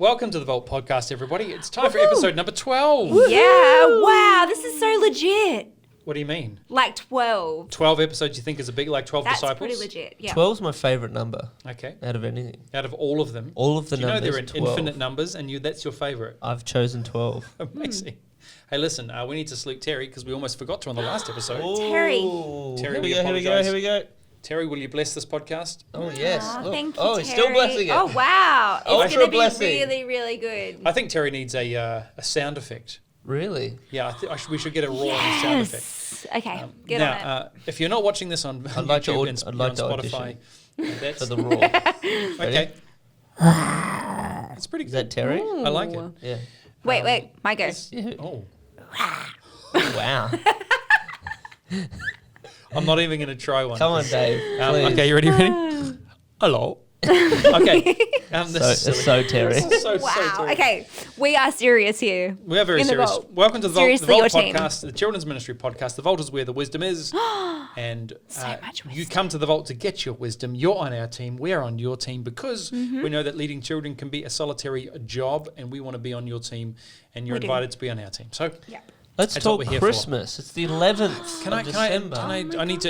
Welcome to the Vault podcast, everybody. It's time for episode number 12. Yeah, wow, this is so legit. What do you mean? Like 12. 12 episodes you think is a big, like 12 That's disciples? pretty legit, yeah. 12's my favourite number. Okay. Out of anything. Out of all of them? All of the numbers, Do you know they're 12. infinite numbers and that's your favourite? I've chosen 12. Amazing. Hey, listen, we need to salute Terry because we almost forgot to on the last episode. Terry. Terry, Here we go. Terry, will you bless this podcast? Oh, yes. Oh, Look. thank you, Oh, Terry. he's still blessing it. Oh, wow. Oh, It's extra going to be blessing. really, really good. I think Terry needs a sound effect. Really? Yeah, we should get a raw sound effect. Yes. Okay, get now, on it. if you're not watching this on I'd like to YouTube and I'd like to on Spotify, audition that's for the raw. okay. It's pretty Is good. that Terry? I like it. Yeah. Wait, my go. Yeah. Oh, Wow. I'm not even going to try one. Come on, Dave. Please. Okay, you ready? Hello. Okay. This It's so Terry. This is so Wow. Terry. Okay, we are serious here. We are very In the serious. Vault. Welcome to the Vault, Seriously, your team. podcast, the children's ministry podcast. The Vault is where the wisdom is. And much you wisdom. come to the Vault to get your wisdom. You're on our team. We're on your team because we know that leading children can be a solitary job and we want to be on your team and you're We do. invited to be on our team. So Yep. Let's That's what talk we're here for. Christmas. It's the 11th of December. I need to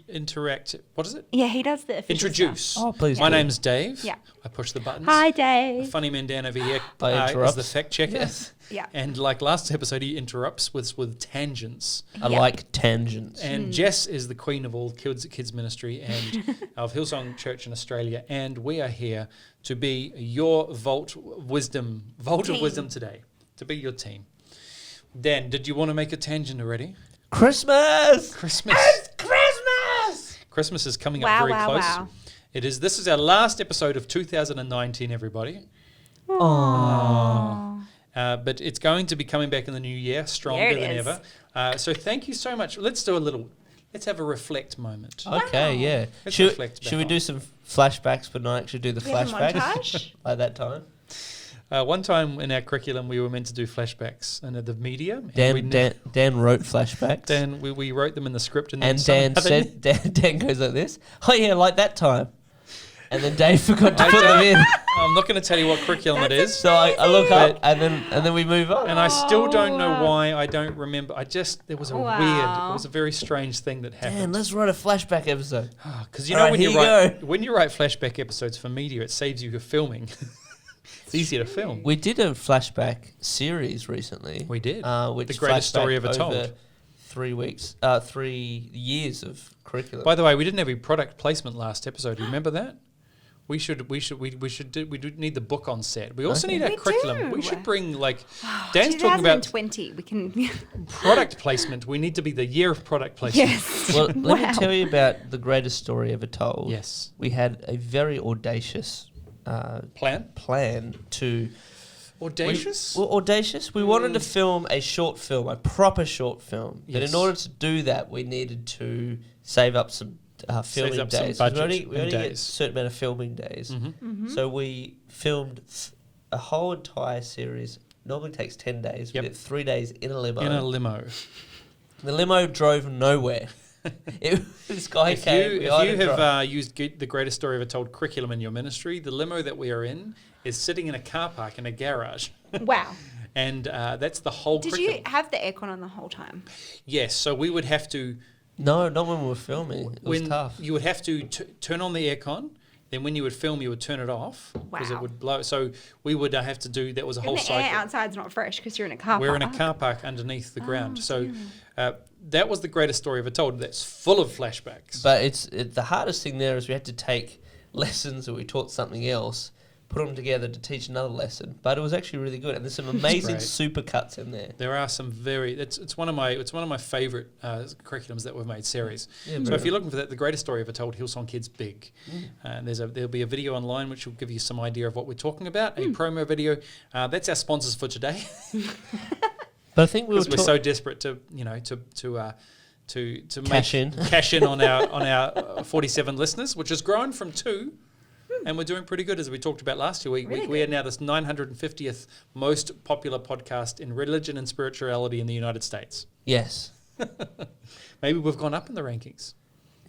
interact. What is it? Yeah, he does the official Introduce. stuff. Oh, please My do. name's Dave. Yeah. I push the buttons. Hi, Dave. Funny man Dan over here I is interrupt. the fact checker. Yes. Yeah. And like last episode, he interrupts with tangents. I Yeah. like tangents. And Jess is the queen of all kids ministry and of Hillsong Church in Australia. And we are here to be your vault of wisdom today, to be your team. Dan, did you want to make a tangent already? Christmas! Christmas. It's Christmas! Christmas is coming Wow, up very wow, close. wow. This is our last episode of 2019, everybody. But it's going to be coming back in the new year, stronger There it than is. ever. So thank you so much. Let's have a reflect moment. Okay, yeah. Let's Should reflect back we on. do some flashbacks, but not actually do the We have a flashbacks montage? like that time? One time in our curriculum, we were meant to do flashbacks in the media. and Dan wrote flashbacks. we wrote them in the script. And and then Dan goes like this. Oh yeah, like that time. And then Dave forgot to put them in. I'm not going to tell you what curriculum it is. So I look up and then we move on. And I still don't know why. I don't remember. There was a Wow. it was a very strange thing that Dan, happened. let's write a flashback episode. Because you know All right, when you here you write when you write flashback episodes for media, it saves you filming. It's easier to film. We did a flashback series recently. We did. Which The greatest story flashback ever told. over 3 weeks, 3 years of curriculum. By the way, we didn't have a product placement last episode. Do you remember that? We do need the book on set. We also need our We curriculum. do. We should bring Dan's talking about 2020, we can... product placement. We need to be the year of product placement. Yes. Well, let Wow. me tell you about the greatest story ever told. Yes. We had a very audacious Plan? to... Audacious? Audacious. We wanted to film a short film, a proper short film. But Yes. in order to do that, we needed to save up some filming up some days. 'Cause budget we and only get a days. certain amount of filming days. So we filmed a whole entire series. Normally takes 10 days. Yep. We did 3 days in a limo. In a limo. The limo drove nowhere. This guy If came. you behind a truck. have used the greatest story ever told curriculum in your ministry, the limo that we are in is sitting in a car park in a garage. Wow. And that's the whole Did curriculum. you have the aircon on the whole time? Yes, so we would have to... No, not when we were filming. It was tough. You would have to turn on the aircon, then when you would film, you would turn it off because it Wow. would blow. So we would have to do, that was a whole And the cycle. air outside's not fresh because you're in a car We're in park. a car park underneath the ground. So that was the greatest story ever told. That's full of flashbacks. But the hardest thing there is we had to take lessons that we taught something else, put them together to teach another lesson. But it was actually really good, and there's some amazing great. super cuts in there. There are some it's one of my favorite curriculums that we've made series. Yeah, So very if you're looking for that, the greatest story ever told, Hillsong Kids Big. And there'll be a video online which will give you some idea of what we're talking about. A promo video. That's our sponsors for today. But I think we were Because we're so desperate to Cash in. cash in on our 47 listeners, which has grown from 2. And we're doing pretty good, as we talked about last year. We are now this 950th most popular podcast in religion and spirituality in the United States. Yes. Maybe we've gone up in the rankings.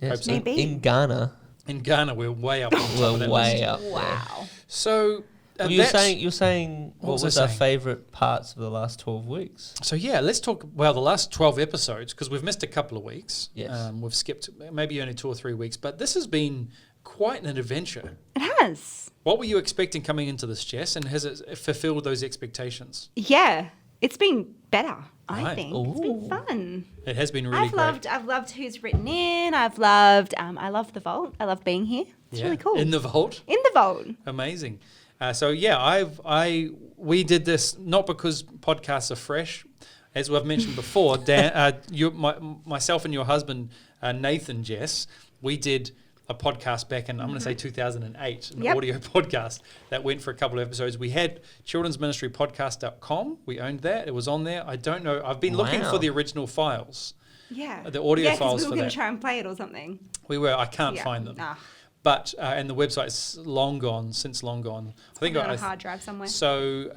Yes. Hope so. Maybe. In Ghana, In Ghana, we're way up on top of we're that way list. up there. Wow. So Well, you're saying what was I our saying? favourite parts of the last 12 weeks? So yeah, let's talk. Well, the last 12 episodes, because we've missed a couple of weeks. Yes. We've skipped maybe only 2 or 3 weeks, but this has been quite an adventure. It has. What were you expecting coming into this, Jess, and has it fulfilled those expectations? Yeah. It's been better, I Right. think. It's been fun. It has been really great. I've loved who's written in. I love the vault. I love being here. It's really cool. In the vault. In the vault. Amazing. So yeah, we did this not because podcasts are fresh, as we've mentioned before. Dan, myself and your husband Nathan, Jess, we did a podcast back in, I'm going to say 2008, an audio podcast that went for a couple of episodes. We had childrensministrypodcast.com. We owned that. It was on there. I don't know. I've been looking for the original files. Yeah. The audio files we for were going that. to try and play it or something. We were. I can't find them. Nah. But and the website's long gone. I think on a hard drive somewhere. So,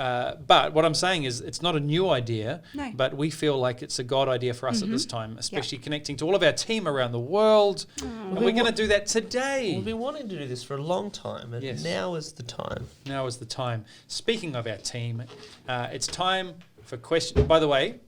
but what I'm saying is, it's not a new idea. No. But we feel like it's a God idea for us at this time, especially connecting to all of our team around the world. And we're going to do that today. We've been wanting to do this for a long time, and now is the time. Now is the time. Speaking of our team, it's time for questions. By the way,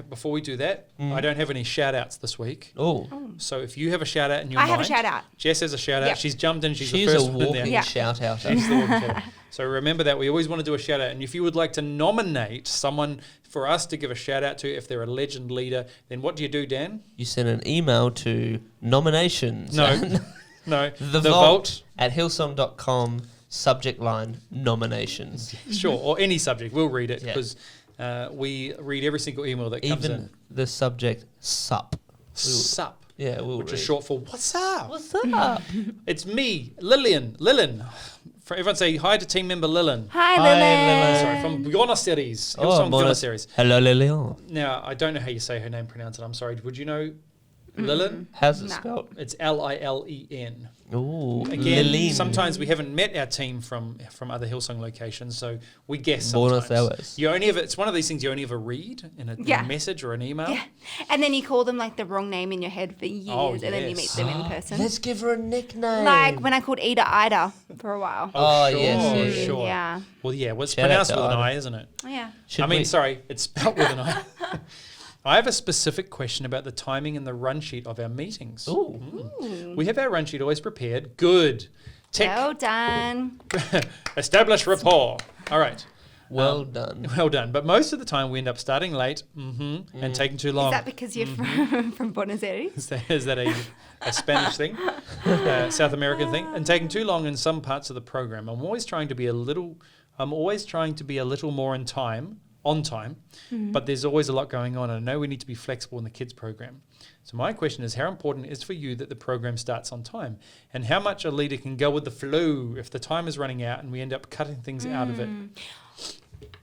before we do that, I don't have any shout outs this week. Oh. So if you have a shout out in your mind. I have a shout out. Jess has a shout out. Yep. She's jumped in. She's the She's first a one in there. walking shout out. She's the walking shout out. So remember that. We always want to do a shout out. And if you would like to nominate someone for us to give a shout out to, if they're a legend leader, then what do you do, Dan? You send an email to nominations. No. No. The vault at hillsong.com, subject line nominations. Sure. Or any subject. We'll read it because we read every single email that comes Even in. the subject sup. Sup. Yeah, which is short for what's up? What's up? It's me, Lillian. For everyone say hi to team member Lillian. Hi, Hi, Lily. Sorry, from Buenos Aires. Hillsong Buenos Aires. Hello, Lilian. Now, I don't know how you say her name, pronounce it. I'm sorry. Would you know Lillian? How's it Nah. spelled? It's Lilen. Ooh, Again, Lilin. sometimes we haven't met our team from other Hillsong locations, so we guess sometimes. Buenos Aires. You only ever, it's one of these things you only ever read in a message or an email. Yeah. And then you call them like the wrong name in your head for years, and then you meet them in person. Let's give her a nickname. Like when I called Ida for a while. Oh, sure, yes, yeah. sure. Yeah. Well, yeah, well, it's Shout out pronounced to with an Ida. I, isn't it? Yeah. Sorry, it's spelled with an I. I have a specific question about the timing and the run sheet of our meetings. Ooh. We have our run sheet always prepared. Good. Tick. Well done. Establish rapport. All right. Well done. Well done. But most of the time we end up starting late and taking too long. Is that because you're from Buenos Aires? Is that a Spanish thing? South American thing? And taking too long in some parts of the program. I'm always trying to be a little more on time, but there's always a lot going on, and I know we need to be flexible in the kids program. So my question is, how important is for you that the program starts on time, and how much a leader can go with the flow if the time is running out and we end up cutting things out of it?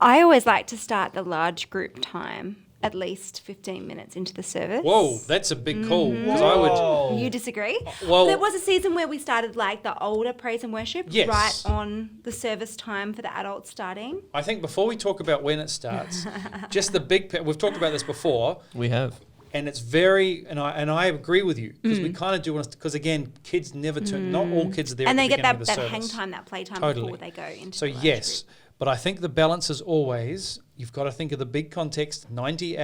I always like to start the large group time at least 15 minutes into the service. Whoa, that's a big call, because I would... You disagree? Well- there was a season where we started like the older praise and worship Yes. right on the service time for the adults starting. I think before we talk about when it starts, just the big... We've talked about this before, We have. and it's very... And I agree with you, because we kind of do want to... Because, again, kids never turn... Not all kids are there And at they the get beginning that of the hang service. time, that play time Totally. before they go into So the large yes, group. but I think the balance is always, you've got to think of the big context. 90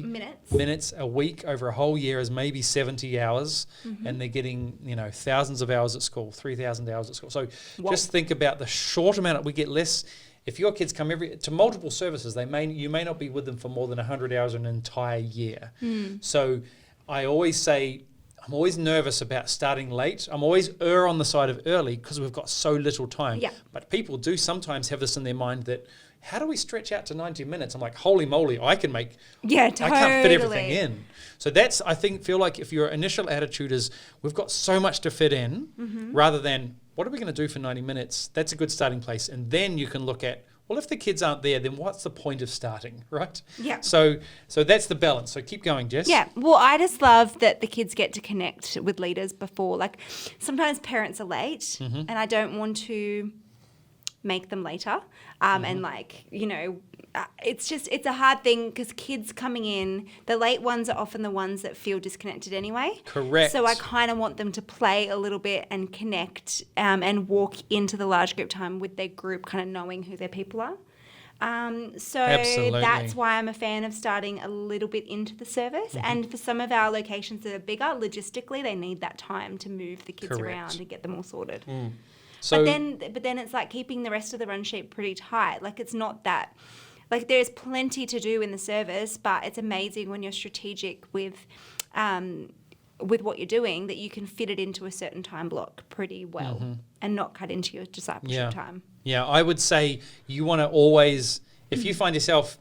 minutes a week over a whole year is maybe 70 hours, and they're getting, thousands of hours at school, 3,000 hours at school. So just think about the short amount. We get less. If your kids come to multiple services, you may not be with them for more than 100 hours an entire year. So I always say, I'm always nervous about starting late. I'm always on the side of early because we've got so little time. Yeah. But people do sometimes have this in their mind that, how do we stretch out to 90 minutes? I'm like, holy moly, I can't fit everything in. So feel like if your initial attitude is, we've got so much to fit in, rather than, what are we going to do for 90 minutes? That's a good starting place. And then you can look at, well, if the kids aren't there, then what's the point of starting, right? Yeah. So that's the balance. So keep going, Jess. Yeah, well, I just love that the kids get to connect with leaders before. Like, sometimes parents are late, and I don't want to make them later. And it's a hard thing because kids coming in, the late ones are often the ones that feel disconnected anyway. Correct. So I kind of want them to play a little bit and connect and walk into the large group time with their group, kind of knowing who their people are. So Absolutely. that's why I'm a fan of starting a little bit into the service. And for some of our locations that are bigger, logistically, they need that time to move the kids around and get them all sorted. So, but then it's like keeping the rest of the run sheet pretty tight. Like it's not that, like there's plenty to do in the service, but it's amazing when you're strategic with what you're doing that you can fit it into a certain time block pretty well and not cut into your discipleship time. Yeah, I would say you want to always, if you find yourself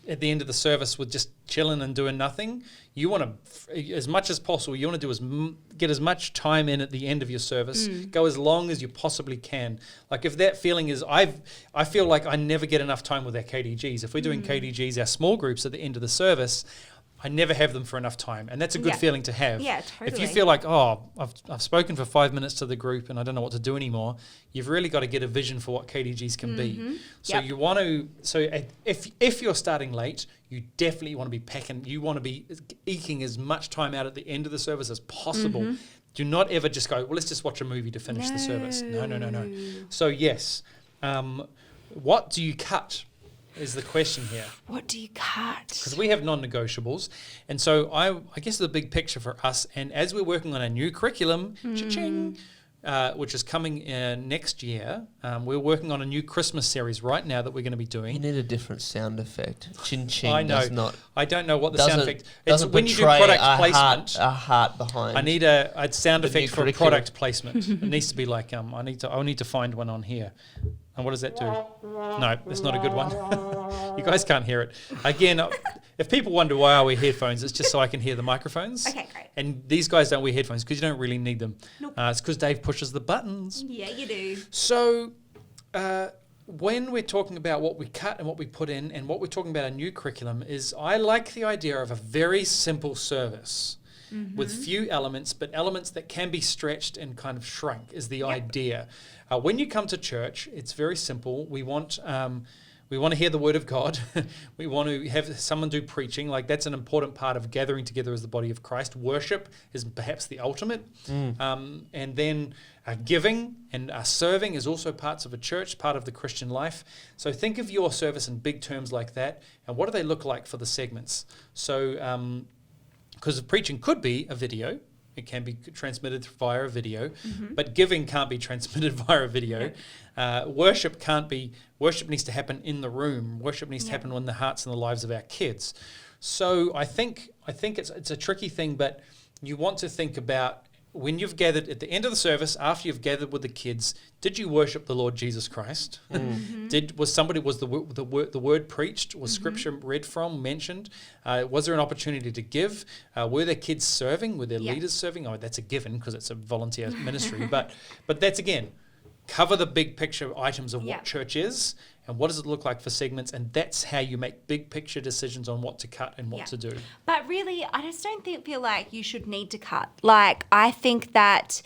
at the end of the service with just chilling and doing nothing, you want to, as much as possible, you want to do get as much time in at the end of your service, go as long as you possibly can. Like if that feeling is, I feel like I never get enough time with our KDGs. If we're doing KDGs, our small groups at the end of the service, I never have them for enough time. And that's a good feeling to have. Yeah, totally. If you feel like, I've spoken for 5 minutes to the group and I don't know what to do anymore, you've really got to get a vision for what KDGs can be. So you want to, if you're starting late, you definitely want to be packing, you want to be eking as much time out at the end of the service as possible. Do not ever just go, well, let's just watch a movie to finish the service. No. So yes, what do you cut? Is the question here. What do you cut? Because we have non-negotiables. And so I guess the big picture for us, and as we're working on a new curriculum, cha-ching, which is coming next year, we're working on a new Christmas series right now that we're going to be doing. You need a different sound effect. Chin-ching I know. does not... I don't know what the sound effect... It's doesn't when you do portray product placement. a heart behind. I need a sound the effect new for curriculum. product placement. It needs to be like, I'll need to find one on here. And what does that do? No, it's not a good one. You guys can't hear it. Again, if people wonder why I wear headphones, it's just so I can hear the microphones. Okay, great. And these guys don't wear headphones because you don't really need them. Nope. It's because Dave pushes the buttons. Yeah, you do. So when we're talking about what we cut and what we put in and what we're talking about a new curriculum is I like the idea of a very simple service with few elements, but elements that can be stretched and kind of shrunk is the idea. When you come to church, it's very simple. We want to hear the word of God. We want to have someone do preaching. Like that's an important part of gathering together as the body of Christ. Worship is perhaps the ultimate. And then giving and serving is also parts of a church, part of the Christian life. So think of your service in big terms like that. And what do they look like for the segments? So because preaching could be a video. It can be transmitted via a video, but giving can't be transmitted via a video. Worship needs to happen in the room. Worship needs to happen in the hearts and the lives of our kids. So I think it's a tricky thing, but you want to think about when you've gathered at the end of the service, after you've gathered with the kids, did you worship the Lord Jesus Christ? Was the word preached? Was scripture read from, mentioned? Was there an opportunity to give? Were their kids serving? Were their leaders serving? Oh, that's a given because it's a volunteer ministry. But that's again, cover the big picture items of what church is and what does it look like for segments, and that's how you make big picture decisions on what to cut and what to do. But really, I just don't feel like you should need to cut. Like, I think that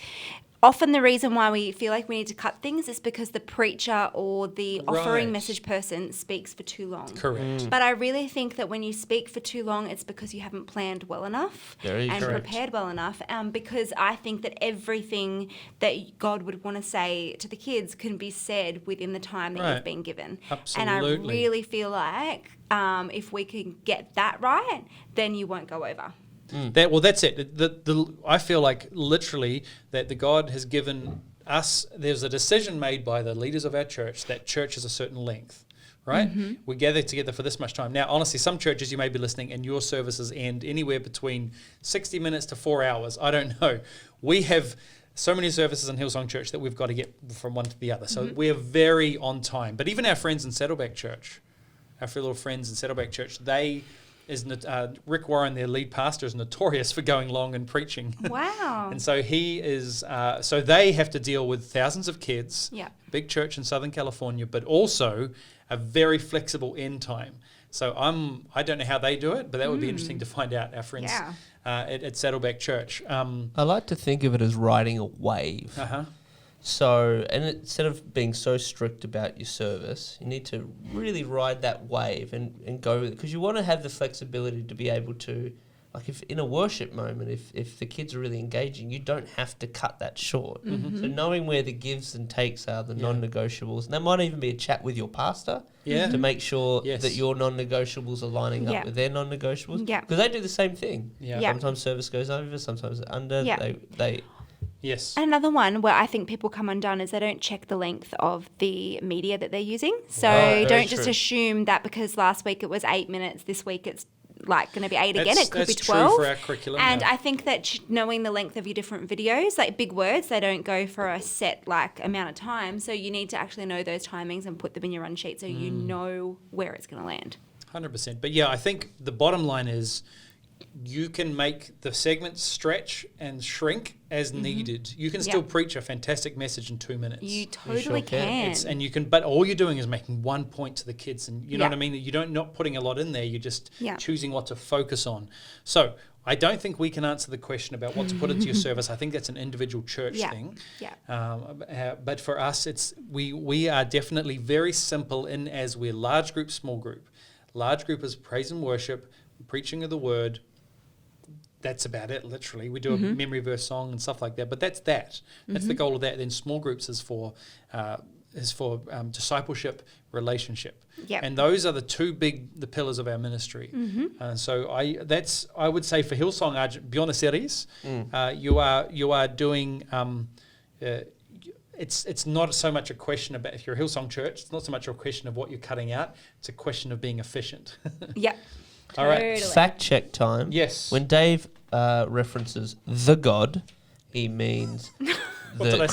often the reason why we feel like we need to cut things is because the preacher or the offering message person speaks for too long. Correct. But I really think that when you speak for too long, it's because you haven't planned well enough and prepared well enough. Because I think that everything that God would want to say to the kids can be said within the time that you've been given. Absolutely. And I really feel like if we can get that right, then you won't go over. That's it. I feel like literally that the God has given us, there's a decision made by the leaders of our church that church is a certain length, right? We gather together for this much time. Now, honestly, some churches you may be listening and your services end anywhere between 60 minutes to 4 hours. I don't know. We have so many services in Hillsong Church that we've got to get from one to the other. So we are very on time. But even our friends in Saddleback Church, our little friends in Saddleback Church, Rick Warren, their lead pastor, is notorious for going long and preaching. Wow. And so he is, so they have to deal with thousands of kids, big church in Southern California, but also a very flexible end time. So I don't know how they do it, but that would be interesting to find out, our friends at Saddleback Church. I like to think of it as riding a wave. So, and instead of being so strict about your service, you need to really ride that wave and go with it. Because you want to have the flexibility to be able to, like if in a worship moment, if the kids are really engaging, you don't have to cut that short. So knowing where the gives and takes are, the non-negotiables, and that might even be a chat with your pastor to make sure that your non-negotiables are lining up with their non-negotiables. Yeah. Because they do the same thing. Yeah. Sometimes service goes over, sometimes under. Yeah. They Yes. And another one where I think people come undone is they don't check the length of the media that they're using. So Right, don't just assume that because last week it was 8 minutes, this week it's like going to be 8 again. It could be 12. That's true for our curriculum. And I think that knowing the length of your different videos, like big words, they don't go for a set like amount of time. So you need to actually know those timings and put them in your run sheet so you know where it's going to land. 100%. But yeah, I think the bottom line is you can make the segments stretch and shrink as needed. You can still preach a fantastic message in 2 minutes. You totally sure can. And you can, but all you're doing is making one point to the kids, and you know what I mean. You're not putting a lot in there. You're just choosing what to focus on. So I don't think we can answer the question about what to put into your service. I think that's an individual church thing. Yeah. But for us, it's we are definitely very simple in as we're large group, small group. Large group is praise and worship, preaching of the word. That's about it, literally. We do a memory verse song and stuff like that, but that's that. That's the goal of that. Then small groups is for discipleship, relationship, and those are the pillars of our ministry. So I would say for Hillsong Beyond Series, you are doing. It's not so much a question about if you're a Hillsong church. It's not so much a question of what you're cutting out. It's a question of being efficient. Yeah. All right. Fact check time. Yes. When Dave references the God, he means the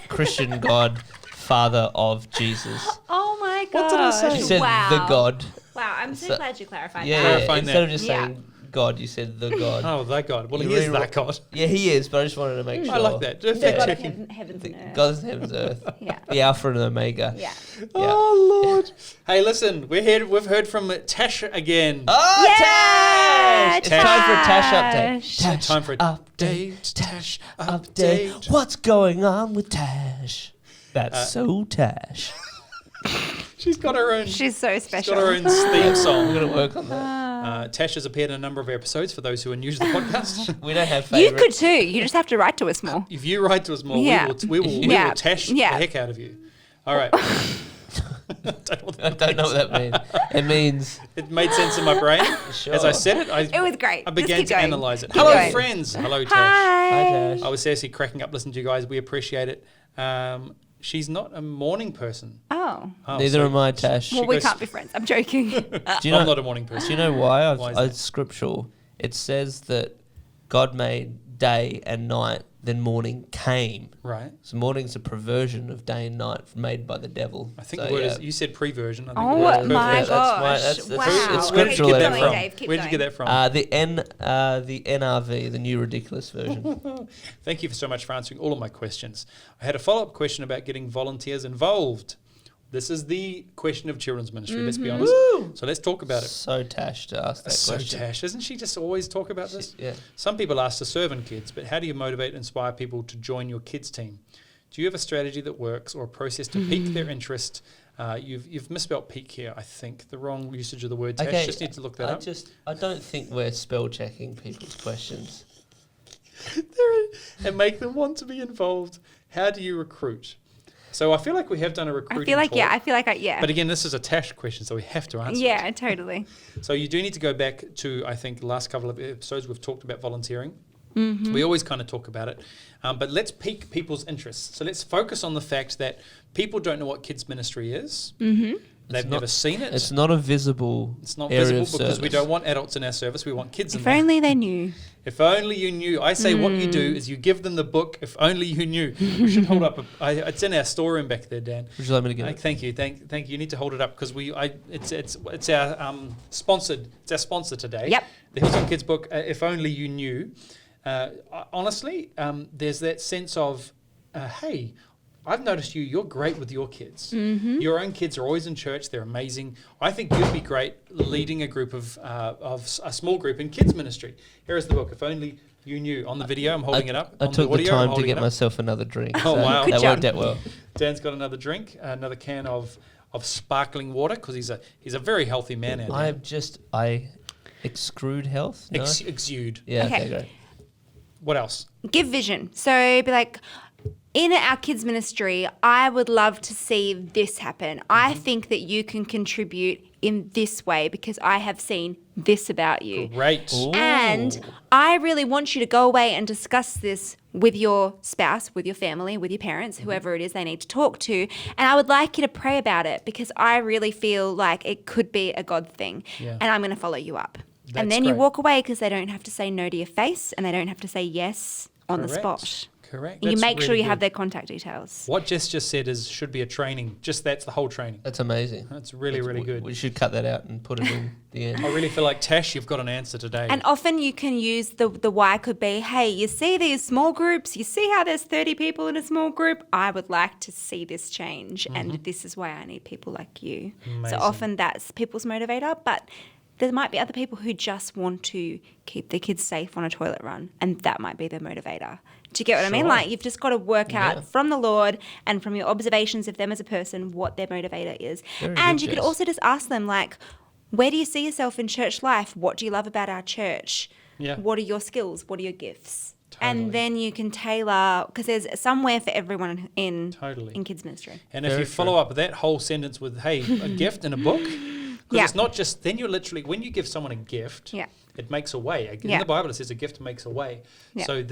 Christian God, Father of Jesus. Oh my God. What did I say? He said the God. Wow, I'm so glad you clarified Yeah, that. Clarifying instead that. of just saying God, you said the God. Oh, that God. Well, You he is really that God. Yeah, he is, but I just wanted to make sure. I like that. The Fact God of checking. heavens and earth. God is in heaven's earth. Yeah. The Alpha and Omega. Yeah. Oh Lord! Hey, listen, we've heard from Tash again. Oh, Yeah, Tash! It's time for a Tash update. Tash. Time for a update. Tash update. What's going on with Tash? That's so Tash. She's got her own. She's so She's special. got her own theme song. We're going to work on that. Tash has appeared in a number of episodes. For those who are new to the podcast, We don't have You favourites. could too. You just have to write to us more. if you write to us more, Yeah. we will Yeah. Tash Yeah. the heck out of you. All right. I don't know what that means. It means... It made sense in my brain Sure. as I said it. It was great. I Just began keep to going. analyze it. Keep Hello, going. friends. Hello, Tash. Hi. Hi, Tash. I was seriously cracking up listening to you guys. We appreciate it. She's not a morning person. Oh. Neither am I, Tash. Well, we goes- can't be friends. I'm joking. Do you know, I'm not a morning person. do you know why? Why is that? It's scriptural. It says that God made day and night, then morning came. Right. So morning's a perversion of day and night made by the devil. I think So, the word yeah. is, you said preversion. I think the Oh word is my perversion. gosh. That's Wow. it's Where did you scriptural. get that everyone. from? Dave, keep Where did you get that from? The NRV, the New Ridiculous Version. Thank you so much for answering all of my questions. I had a follow-up question about getting volunteers involved. This is the question of children's ministry, let's be honest. So let's talk about it. So Tash to ask that So question. Tash, doesn't she just always talk about this? Yeah. Some people ask to serve in kids, but how do you motivate and inspire people to join your kids team? Do you have a strategy that works or a process to pique their interest? You've misspelled peak here, I think. The wrong usage of the word. Tash, just need to look that up. I don't think we're spell checking people's questions. And make them want to be involved. How do you recruit? So I feel like we have done a recruiting talk. Yeah. But again, this is a Tash question, so we have to answer it. Yeah, totally. So you do need to go back to, I think, the last couple of episodes we've talked about volunteering. We always kind of talk about it. But let's pique people's interest. So let's focus on the fact that people don't know what kids ministry is. They've never seen it. It's not a visible It's not area visible of because we service. don't want adults in our service. We want kids in If there. only they knew. If only you knew. I say what you do is you give them the book. If only you knew. We should hold up. It's in our storeroom back there, Dan. Would you like me to get it? Thank you. Thank you. You need to hold it up because it's our sponsored. It's our sponsor today. Yep. The Hillsong Kids book. If only you knew. Honestly, there's that sense of, hey, I've noticed you're great with your kids. Your own kids are always in church. They're amazing. I think you'd be great leading a group of a small group in kids ministry. Here is the book. If only You knew. On the video, I'm holding it up. I On took the audio, I'm time to holding get it up. myself another drink. Oh, wow. Good That job. worked out well. Dan's got another drink, another can of sparkling water, because he's a very healthy man out there. I exude health. No? Exude. Yeah, Okay. okay, great. What else? Give vision. So be like, in our kids ministry, I would love to see this happen. I think that you can contribute in this way because I have seen this about you. Great. Ooh. And I really want you to go away and discuss this with your spouse, with your family, with your parents, whoever it is they need to talk to. And I would like you to pray about it because I really feel like it could be a God thing. Yeah. And I'm going to follow you up. That's and then you great. walk away because they don't have to say no to your face and they don't have to say yes on the Correct. spot. Correct. You That's make sure really you have good. their contact details. What Jess just said should be a training. That's the whole training. That's amazing. That's really, really good. We should cut that out and put it in the end. I really feel like, Tash, you've got an answer today. And often you can use the why could be, hey, you see these small groups, you see how there's 30 people in a small group? I would like to see this change, and this is why I need people like you. Amazing. So often that's people's motivator, but there might be other people who just want to keep their kids safe on a toilet run, and that might be their motivator. Do you get what I mean? Sure. Like, you've just got to work Yeah. out from the Lord and from your observations of them as a person what their motivator is. Very And good, you could Jess. also just ask them, like, where do you see yourself in church life? What do you love about our church? Yeah. What are your skills? What are your gifts? Totally. And then you can tailor, because there's somewhere for everyone in Totally. kids ministry. And if Very you follow up that whole sentence with, hey, a gift and a book, because Yeah. it's not just, then you're literally, when you give someone a gift, Yeah. it makes a way. In Yeah. the Bible, it says a gift makes a way. Yeah. So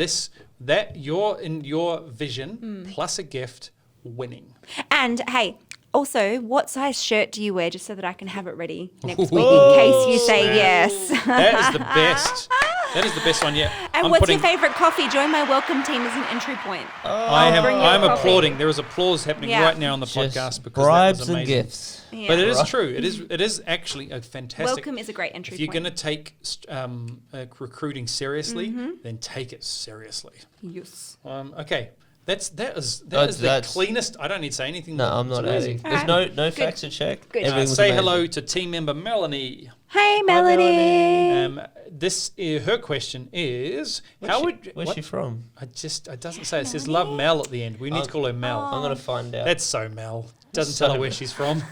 you're in your vision plus a gift winning. And hey, also, what size shirt do you wear just so that I can have it ready next week in case you say yes? That is the best. That is the best one yet. And what's your favourite coffee? Join my welcome team as an entry point. I'm coffee. applauding. There is applause happening Yeah. right now on the Just podcast because bribes that was and amazing. gifts. Yeah. But it is Right. true. It is actually a fantastic. Welcome is a great entry If you're point. going to take recruiting seriously, Mm-hmm. then take it seriously. Yes. Okay, that is the That's- cleanest. I don't need to say anything. No, more. I'm not It's adding. amazing. There's Alright. no Good. facts to check. Good. Everything was Say amazing. hello to team member Melanie. Hey, Melanie. Her question is, Where's she from? It doesn't say. It says love Mel at the end. We need to call her Mel. I'm going to find out. That's so Mel. Doesn't So tell her where Mel. she's from.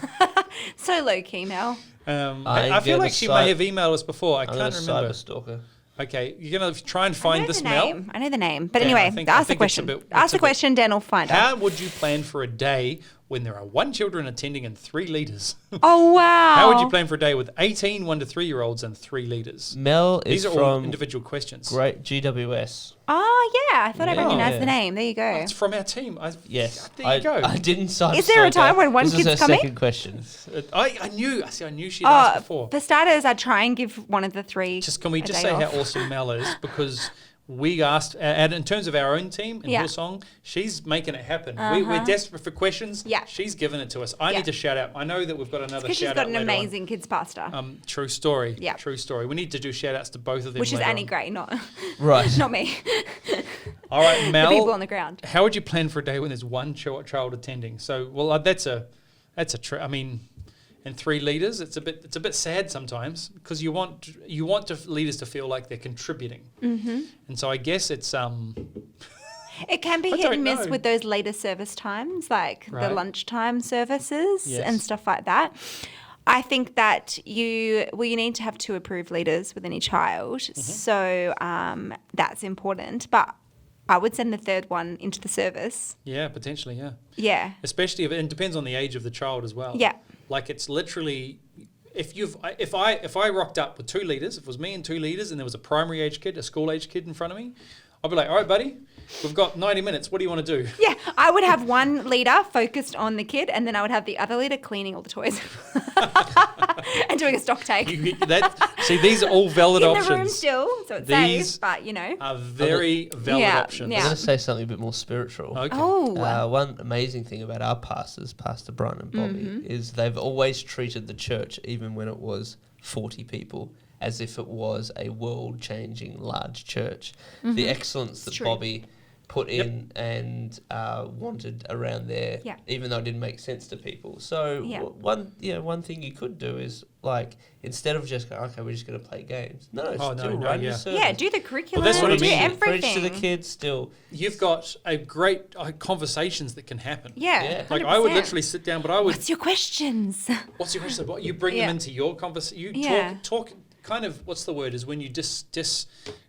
So low key, Mel. I feel gonna like she cy- may have emailed us before. I I'm going can't to remember. cyber stalker. Okay, you're going to try and find this the Mel. name. I know the name. But Dan, anyway, I think ask the it's a question. bit- Ask it's the a bit- question, Dan will find out. How would you plan for a day when there are 1 children attending and 3 leaders? Oh, wow. How would you plan for a day with 18 1 to 3 year olds and 3 leaders? Mel is These are all from individual questions. Great GWS. Oh, yeah. I thought I Yeah. recognised Yeah. the name. There you go. It's from our team. Yes. There you go. I didn't cyber Is there a stalk her. time when one This is kid's her coming? second question. I knew she'd asked before. For starters, I'd try and give one of the 3 Can we a just day say off. how awesome Mel is? Because we asked, and in terms of our own team in Yeah. Hillsong, she's making it happen. We're desperate for questions. Yeah. She's given it to us. I Yeah. need to shout out. I know that we've got another Because she's shout got out an later on. amazing kids pastor, True story. Yeah. True story. We need to do shout outs to both of them. which is later Annie on. Gray, not Right. not me. All right, The Mel. people on the ground. How would you plan for a day when there's 1 child attending? So, well, that's a I mean, and 3 leaders. It's a bit sad sometimes because you want leaders to feel like they're contributing. Mm-hmm. And so I guess it's It can be I hit don't and miss know. with those later service times, like Right. the lunchtime services Yes. and stuff like that. I think that you need to have 2 approved leaders with any child. Mm-hmm. So that's important. But I would send the 3rd one into the service. yeah, potentially, yeah. Yeah. Especially if it depends on the age of the child as well. Yeah. Like it's literally if I rocked up with 2 leaders, if it was me and 2 leaders and there was a primary age kid, a school age kid in front of me, I'd be like, all right, buddy, we've got 90 minutes. What do you want to do? Yeah, I would have one leader focused on the kid, and then I would have the other leader cleaning all the toys and doing a stock take. See, these are all valid in options. the room still, so it's These safe, but you know. Are very valid Yeah, options. yeah. I'm going to say something a bit more spiritual. Okay. Oh, One amazing thing about our pastors, Pastor Brian and Bobby, Mm-hmm. is they've always treated the church, even when it was 40 people, as if it was a world-changing large church. The excellence that true. Bobby put in and wanted around there, Yeah. even though it didn't make sense to people. So one thing you could do is, like, instead of just going, okay, we're just going to play games. No, still run your service. Yeah, do the curriculum. Well, that's what I do mean. everything. Preach to the kids still. You've got a great conversations that can happen. Yeah. Like, I would 100%. literally sit down, but I would... What's your questions? What's your question? What, you bring them into your conversation. You talk kind of, what's the word, is when you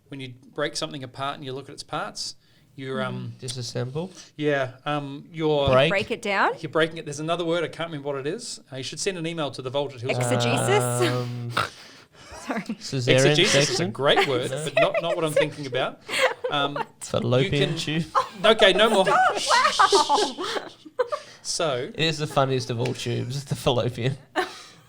when you break something apart and you look at its parts, you're Disassemble. you're break it down. You're breaking it. There's another word, I can't remember what it is. You should send an email to the vault at Hillsong. Exegesis. Sorry. Cesarean Exegesis is a section. great word, but not what I'm thinking about. Fallopian tube. Okay, no more. Wow. So It is the funniest of all tubes, the fallopian.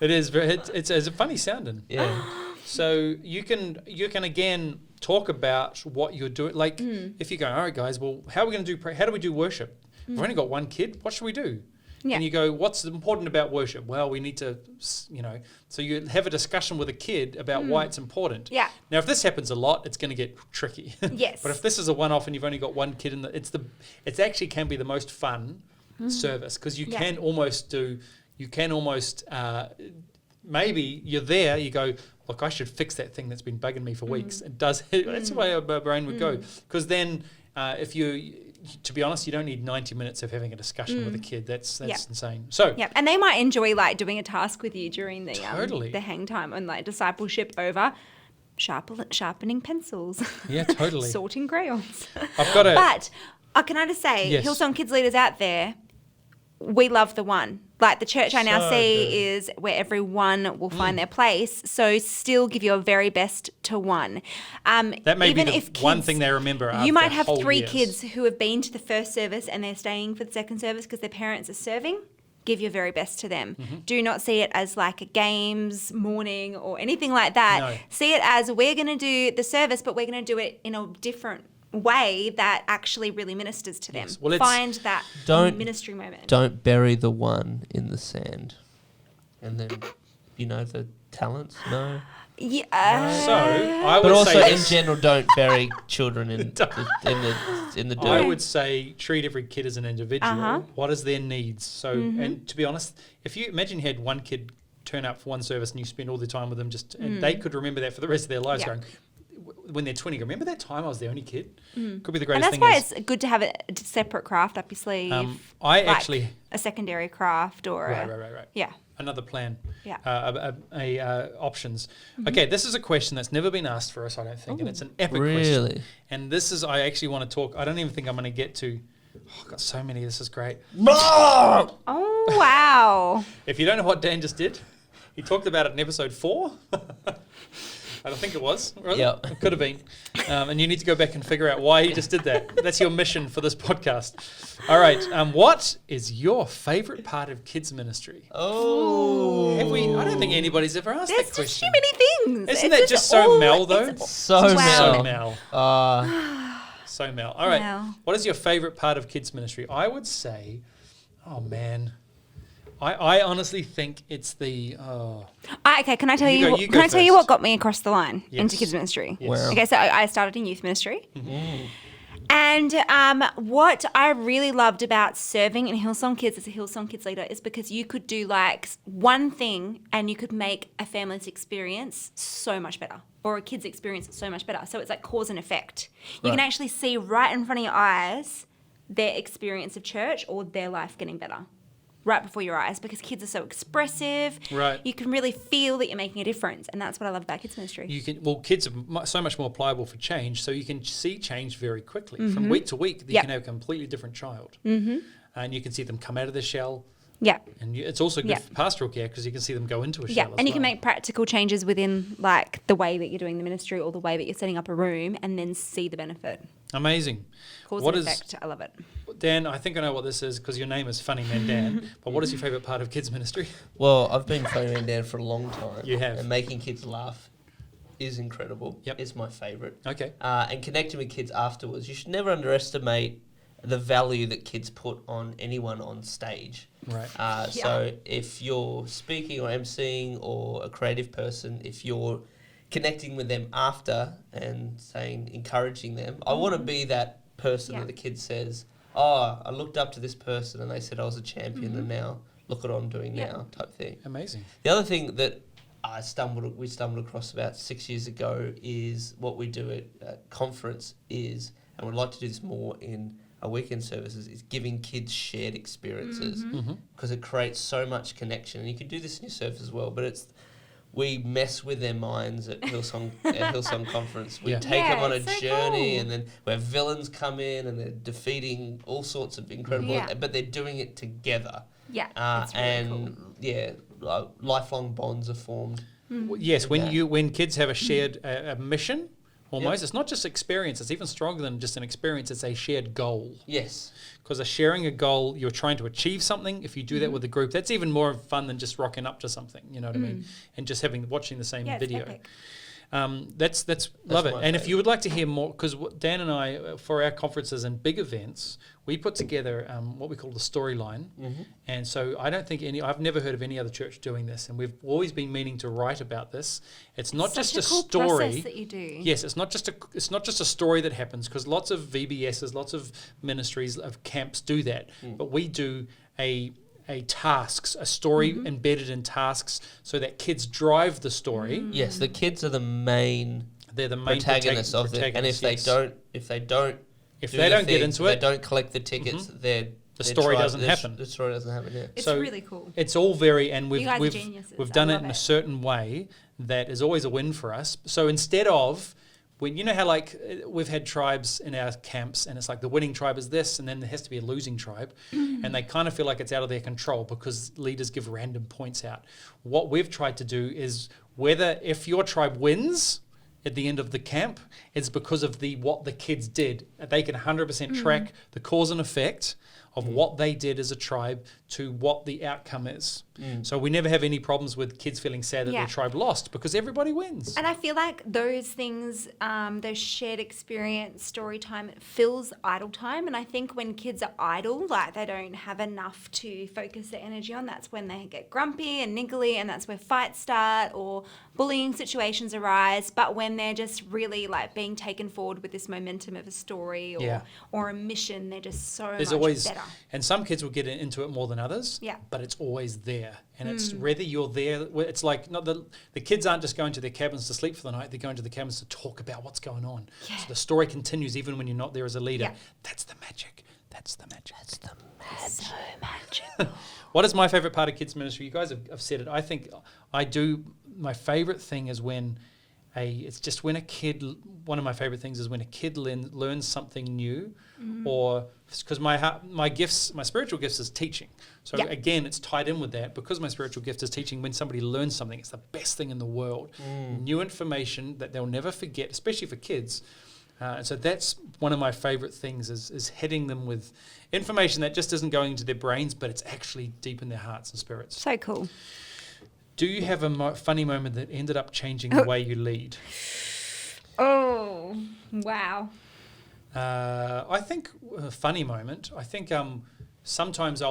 it is. It's a funny sounding. Yeah. So you can again talk about what you're doing. Like if you go, all right, guys, well, how are we going to do? How do we do worship? We've only got one kid. What should we do? Yeah. And you go, what's important about worship? Well, we need to, so you have a discussion with a kid about why it's important. Yeah. Now, if this happens a lot, it's going to get tricky. Yes. But if this is a one-off and you've only got one kid, it actually can be the most fun service, because you can almost maybe you're there, you go, look, I should fix that thing that's been bugging me for weeks. It does. That's the way my brain would go. Because then to be honest, you don't need 90 minutes of having a discussion with a kid. That's insane. So and they might enjoy like doing a task with you during the Totally. hang time and like discipleship over sharpening pencils. Yeah, totally. Sorting crayons. I've got But can I just say, Yes. Hillsong Kids leaders out there, we love the one. Like the church I now So see good. is where everyone will find their place. So still give your very best to one. that may even be if the one kids- thing they remember. You after might have whole 3 years. kids who have been to the first service and they're staying for the second service because their parents are serving. Give your very best to them. Do not see it as like a games morning or anything like that. No. See it as we're going to do the service, but we're going to do it in a different way that actually really ministers to them. Yes. Well, it's- Find that Don't- ministry moment. Don't bury the one in the sand. And then, the talents, no. Yeah. So I would But also, say in general, don't bury children in the dirt. I would say treat every kid as an individual. Uh-huh. What is their needs? So, and to be honest, if you imagine you had one kid turn up for one service and you spend all the time with them, and they could remember that for the rest of their lives, Yeah. going, when they're 20, remember that time I was the only kid? Could be the And greatest that's thing. why is, it's good to have a separate craft up your sleeve. I like actually a secondary craft or right. yeah. Another plan. Yeah. Options. Okay, this is a question that's never been asked for us, I don't think, and it's an epic question. Really? And this is, I actually want to talk. I don't even think I'm going to get to. Oh, I've got so many. This is great. Oh wow. If you don't know what Dan just did, he talked about it in episode 4. I don't think it was. Was Yep. it? It could have been. And you need to go back and figure out why he just did that. That's your mission for this podcast. All right. What is your favourite part of kids ministry? Oh. Have we? I don't think anybody's ever asked There's that just question. too many things. Isn't It's that just so all- Mel, though? it's- So Wow. So Mel. Mel. So Mel. All right. Mel. What is your favourite part of kids ministry? I would say, oh man, I honestly think it's the. Okay, can I tell You you? go- you Can go I tell you first. what got me across the line into Yes. kids ministry? Yes. Wow. Okay, so I started in youth ministry. And what I really loved about serving in Hillsong Kids as a Hillsong Kids leader is because you could do like one thing and you could make a family's experience so much better or a kid's experience so much better. So it's like cause and effect. You can Right. actually see right in front of your eyes their experience of church or their life getting better right before your eyes because kids are so expressive. Right. You can really feel that you're making a difference. And that's what I love about kids ministry. Kids are so much more pliable for change, so you can see change very quickly. From week to week, you Yep. can have a completely different child. And you can see them come out of the shell. Yeah. And it's also good Yeah. for pastoral care because you can see them go into a Yeah, shell as and you can well. make practical changes within like the way that you're doing the ministry or the way that you're setting up a room and then see the benefit. Amazing. Cause What and is- effect. I love it. Dan, I think I know what this is because your name is Funny Man Dan. But what is your favourite part of kids ministry? Well, I've been Funny Man Dan for a long time. You have. And making kids laugh is incredible. Yep. It's my favourite. Okay. And connecting with kids afterwards. You should never underestimate the value that kids put on anyone on stage. Right. So if you're speaking or emceeing or a creative person, if you're connecting with them after and saying, encouraging them, I want to be that person Yeah. that the kid says, "Oh, I looked up to this person and they said I was a champion, and now look at what I'm doing Yeah. now," type thing. Amazing. The other thing that we stumbled across about 6 years ago is what we do at conference is, and we'd like to do this more in our weekend services, is giving kids shared experiences, because it creates so much connection. And you can do this in your service as well, but we mess with their minds at Hillsong conference. We take them on a it's so journey, cool. and then where villains come in and they're defeating all sorts of incredible, but they're doing it together. Yeah, it's really cool. Lifelong bonds are formed. Well, yes, when Yeah. when kids have a shared a mission, almost, it's not just experience. It's even stronger than just an experience. It's a shared goal. Yes. Because sharing a goal, you're trying to achieve something. If you do that with a group, that's even more fun than just rocking up to something. You know what I mean? And just watching the same Yeah, it's video. epic. That's love it. my And if favourite. you would like to hear more, because Dan and I, for our conferences and big events, we put together what we call the storyline. And so I've never heard of any other church doing this, and we've always been meaning to write about this. It's not Such just a cool story process that you do. Yes, it's not just a story that happens, because lots of VBSs, lots of ministries of camps do that, but we do a story embedded in tasks, so that kids drive the story. Yes, the kids are the main They're the main protagonists of it, and if they don't get into it, they don't collect the tickets, the story doesn't happen. The story doesn't happen. Yeah. It's So really cool. It's all very, and You guys are we've geniuses. we've I done it love in a it. certain way that is always a win for us. So instead of, when you know how we've had tribes in our camps, and it's like the winning tribe is this, and then there has to be a losing tribe, and they kind of feel like it's out of their control because leaders give random points out. What we've tried to do is, if your tribe wins at the end of the camp, it's because of what the kids did. They can 100% track the cause and effect of what they did as a tribe to what the outcome is. So we never have any problems with kids feeling sad that Yeah. their tribe lost, because everybody wins. And I feel like those things, those shared experience, story time, it fills idle time. And I think when kids are idle, like they don't have enough to focus their energy on, that's when they get grumpy and niggly, and that's where fights start or bullying situations arise. But when they're just really like being taken forward with this momentum of a story or a mission, they're just so There's much always, better. and some kids will get into it more than others, Yeah. but it's always there. And it's whether you're there, it's like not the kids aren't just going to their cabins to sleep for the night, they're going to the cabins to talk about what's going on. Yeah. So the story continues even when you're not there as a leader. Yeah. That's the magic. That's the magic. So magical. What is my favourite part of kids ministry? You guys have said it. I think my favourite thing is when one of my favourite things is when a kid learns something new, or because my spiritual gifts is teaching. So again, it's tied in with that, because my spiritual gift is teaching. When somebody learns something, it's the best thing in the world. New information that they'll never forget, especially for kids. So that's one of my favourite things is hitting them with information that just isn't going into their brains, but it's actually deep in their hearts and spirits. So cool. Do you have a funny moment that ended up changing the way you lead? Oh, wow. I think a funny moment. I think sometimes a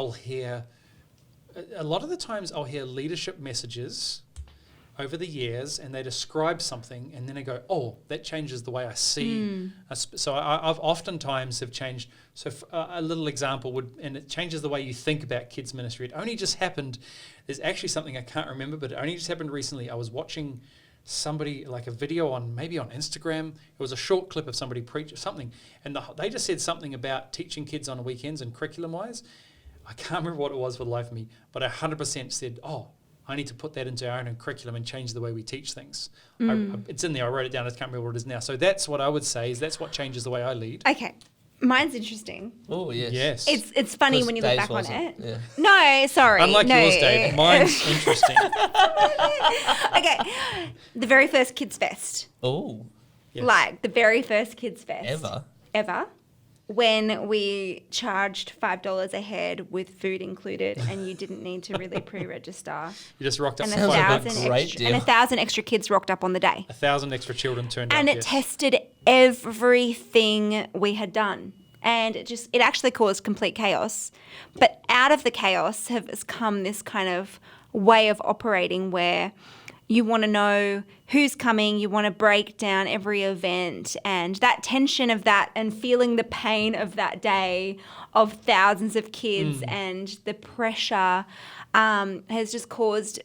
lot of the times I'll hear leadership messages over the years, and they describe something, and then I go, oh, that changes the way I see. So I've oftentimes have changed. So a little example and it changes the way you think about kids ministry. It only just happened. There's actually something I can't remember, but it only just happened recently. I was watching somebody, like a video maybe on Instagram. It was a short clip of somebody preach something, and they just said something about teaching kids on weekends and curriculum-wise. I can't remember what it was for the life of me, but I 100% said, oh, I need to put that into our own curriculum and change the way we teach things. It's in there. I wrote it down. I can't remember what it is now. So that's what I would say that's what changes the way I lead. Okay. Mine's interesting. Oh, yes. Yes. It's funny when you look Dave's back on wasn't. it. Yeah. No, sorry. Unlike no. yours, Dave. Mine's interesting. Okay. The very first Kids Fest. Oh, Yes. Like the very first Kids Fest. ever? When we charged $5 a head with food included, and you didn't need to really pre-register. You just rocked up And for Sounds like a 1,000 great extra, deal. and 1,000 extra kids rocked up on the day. 1,000 extra children turned up. And it yes. tested everything we had done. And it actually caused complete chaos. But out of the chaos has come this kind of way of operating where You want to know who's coming. You want to break down every event, and that tension of that and feeling the pain of that day of thousands of kids and the pressure has just caused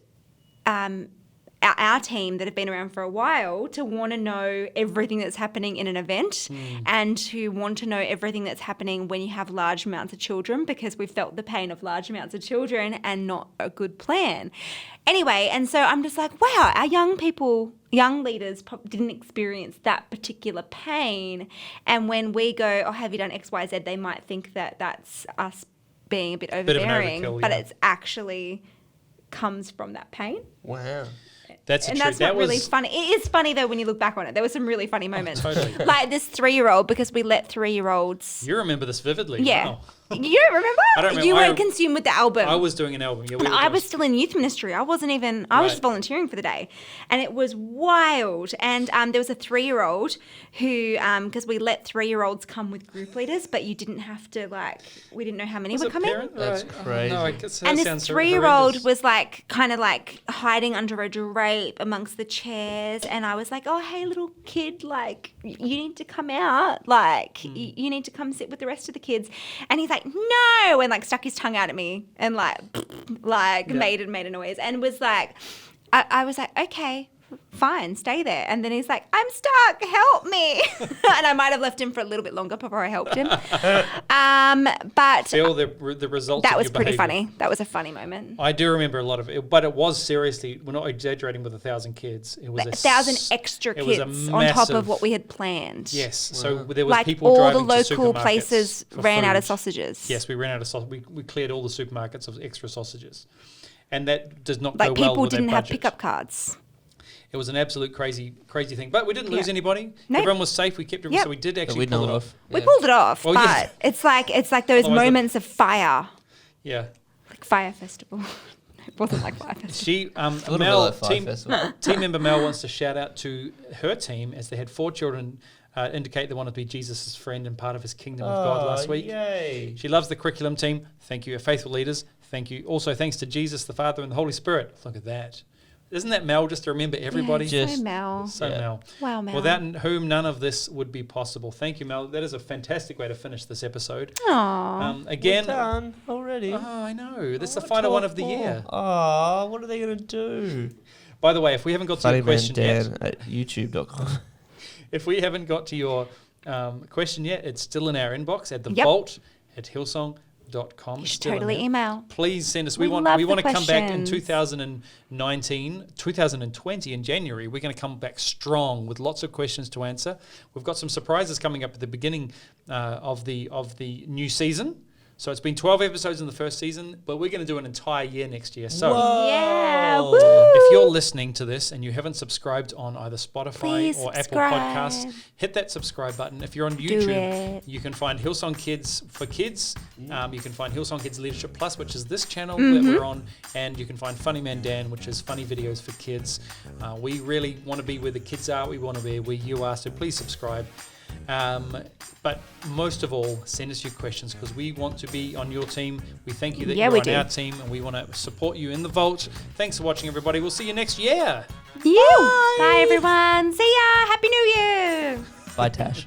our team that have been around for a while to want to know everything that's happening in an event and to want to know everything that's happening when you have large amounts of children, because we've felt the pain of large amounts of children and not a good plan. Anyway, and so I'm just like, wow, our young leaders didn't experience that particular pain. And when we go, oh, have you done X, Y, Z, they might think that that's us being a bit overbearing, but it's actually comes from that pain. Wow. That's not really funny. It is funny though when you look back on it. There were some really funny moments. Totally. Like this 3-year-old, because we let 3-year-olds. You remember this vividly. Yeah. Wow. You don't remember? I don't remember. You weren't consumed with the album. I was doing an album. Yeah, I was still in youth ministry. I wasn't even. I was just volunteering for the day, and it was wild. And there was a 3-year-old who, because we let 3-year-olds come with group leaders, but you didn't have to we didn't know how many were coming. That's crazy. No, I guess And that this sounds 3-year-old was kind of hiding under a drape amongst the chairs, and I was like, "Oh, hey, little kid, you need to come out. You need to come sit with the rest of the kids." And he's like, "No," and stuck his tongue out at me and made a noise and was like, I was like, "Okay, fine, stay there." And then he's like, "I'm stuck, help me." And I might have left him for a little bit longer before I helped him. But feel the results. That of was your pretty behavior. funny. That was a funny moment. I do remember a lot of it, but it was seriously. We're not exaggerating with 1,000 kids. It was 1,000 extra it was kids a on top massive- of what we had planned. Yes, so there was people all driving the to local supermarkets places for ran out of food. sausages. Yes, we ran out of sausage. We cleared all the supermarkets of extra sausages, and that does not go well people with didn't that have budget. pickup cards. It was an absolute crazy thing, but we didn't lose Yeah. anybody. No. Everyone was safe. We kept everyone, Yep. so we did That actually we pull know it of. off. We pulled it off, Well, but yeah. it's like those Otherwise moments of fire, Yeah, like Fire Festival. It wasn't like Fire Festival. she A little Mel bit like Festival. team member Mel wants to shout out to her team as they had 4 children indicate they wanted to be Jesus' friend and part of his kingdom of God last week. Yay. She loves the curriculum team. Thank you, our faithful leaders. Thank you. Also, thanks to Jesus, the Father, and the Holy Spirit. Look at that. Isn't that Mel, just to remember everybody? Yeah, Just- so Mel. So Yeah. Mel. Wow, Mel. Without whom none of this would be possible. Thank you, Mel. That is a fantastic way to finish this episode. Aww. Again, We're done already. oh, I know. This is the What final one talk of the for? year. Oh, what are they going to do? By the way, if we haven't got to your question yet, at youtube.com. if we haven't got to your question yet, it's still in our inbox at Yep. thevault at hillsong.com. You should Still in totally there. email. Please send us. We We love want the to come back in questions. 2020 in January. We're going to come back strong with lots of questions to answer. We've got some surprises coming up at the beginning of the new season. So it's been 12 episodes in the first season, but we're going to do an entire year next year. So Yeah, woo! if you're listening to this and you haven't subscribed on either Spotify Please or subscribe. Apple Podcasts, hit that subscribe button. If you're on Do YouTube, it. you can find Hillsong Kids for Kids. You can find Hillsong Kids Leadership Plus, which is this channel that we're on. And you can find Funny Man Dan, which is funny videos for kids. We really want to be where the kids are. We want to be where you are. So please subscribe. But most of all, send us your questions because we want to be on your team. We thank you that Yeah, you're we on do. our team and we want to support you in the vault. Thanks for watching, everybody. We'll see you next year. Bye, everyone. See ya. Happy New Year. Bye, Tash.